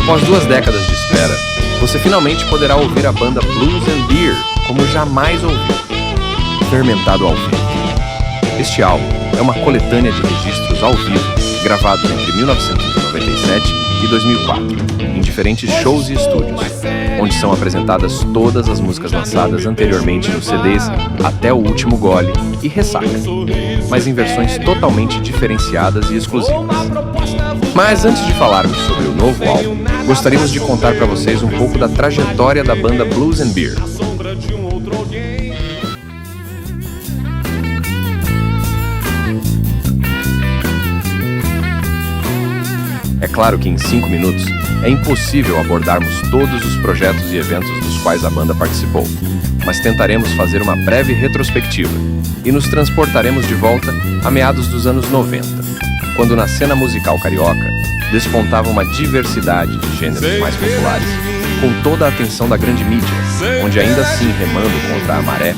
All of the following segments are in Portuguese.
Após 2 décadas de espera, você finalmente poderá ouvir a banda Blues and Beer como jamais ouviu. Fermentado ao vivo. Este álbum é uma coletânea de registros ao vivo, gravados entre 1997 e 2004, em diferentes shows e estúdios, onde são apresentadas todas as músicas lançadas anteriormente nos CDs Até o Último Gole e Ressaca, mas em versões totalmente diferenciadas e exclusivas. Mas antes de falarmos sobre o novo álbum, gostaríamos de contar para vocês um pouco da trajetória da banda Blues and Beer. É claro que em 5 minutos é impossível abordarmos todos os projetos e eventos dos quais a banda participou, mas tentaremos fazer uma breve retrospectiva e nos transportaremos de volta a meados dos anos 90, quando na cena musical carioca despontava uma diversidade de gêneros mais populares, com toda a atenção da grande mídia, onde ainda assim remando contra a maré,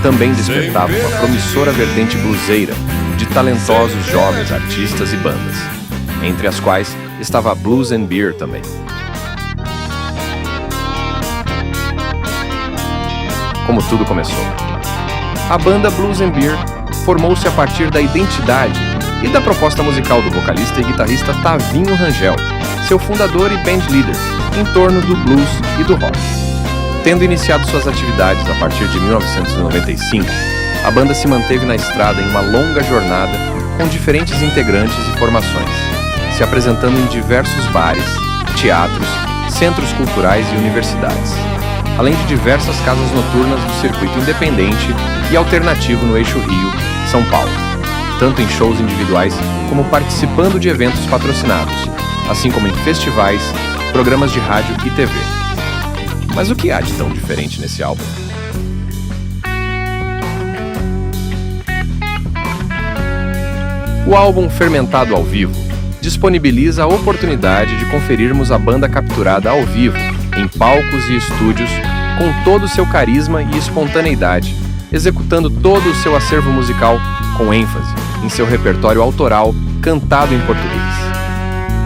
também despertava uma promissora vertente bluseira de talentosos jovens artistas e bandas, entre as quais estava a Blues and Beer também. Como tudo começou. A banda Blues and Beer formou-se a partir da identidade e da proposta musical do vocalista e guitarrista Tavinho Rangel, seu fundador e band leader, em torno do blues e do rock. Tendo iniciado suas atividades a partir de 1995, a banda se manteve na estrada em uma longa jornada com diferentes integrantes e formações, se apresentando em diversos bares, teatros, centros culturais e universidades, além de diversas casas noturnas do circuito independente e alternativo no eixo Rio-São Paulo, tanto em shows individuais como participando de eventos patrocinados, assim como em festivais, programas de rádio e TV. Mas o que há de tão diferente nesse álbum? O álbum Fermentado ao Vivo disponibiliza a oportunidade de conferirmos a banda capturada ao vivo, em palcos e estúdios, com todo o seu carisma e espontaneidade, executando todo o seu acervo musical com ênfase em seu repertório autoral cantado em português.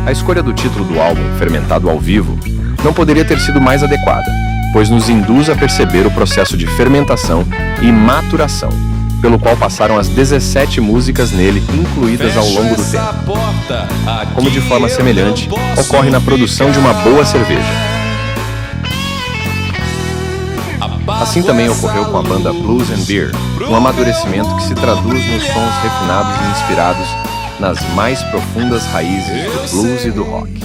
A escolha do título do álbum, Fermentado ao Vivo, não poderia ter sido mais adequada, pois nos induz a perceber o processo de fermentação e maturação, pelo qual passaram as 17 músicas nele incluídas ao longo do tempo. Como de forma semelhante, ocorre na produção de uma boa cerveja. Assim também ocorreu com a banda Blues and Beer, um amadurecimento que se traduz nos sons refinados e inspirados nas mais profundas raízes do blues e do rock.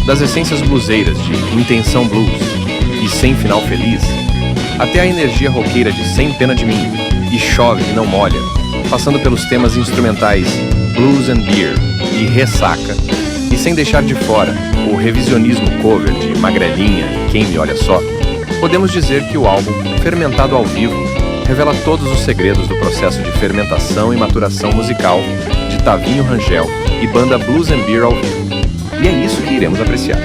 Das essências bluseiras de Intenção Blues e Sem Final Feliz, até a energia roqueira de Sem Pena de Mim e Chove e Não Molha, passando pelos temas instrumentais Blues and Beer e Ressaca, e sem deixar de fora o revisionismo cover de Magrelinha e Quem Me Olha Só, podemos dizer que o álbum Fermentado ao Vivo revela todos os segredos do processo de fermentação e maturação musical de Tavinho Rangel e banda Blues and Beer ao vivo. E é isso que iremos apreciar.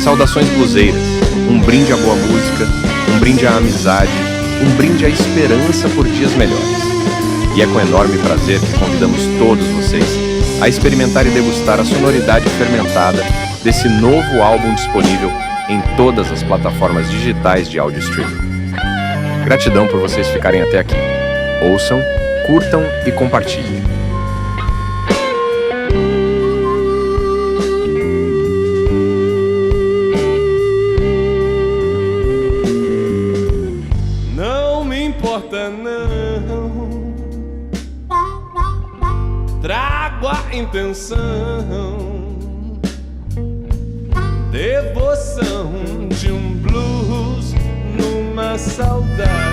Saudações bluseiras, um brinde à boa música, um brinde à amizade, um brinde à esperança por dias melhores. E é com enorme prazer que convidamos todos vocês a experimentar e degustar a sonoridade fermentada desse novo álbum disponível em todas as plataformas digitais de áudio streaming. Gratidão por vocês ficarem até aqui. Ouçam, curtam e compartilhem. Não me importa não, trago a intenção, devoção de um blues numa saudade.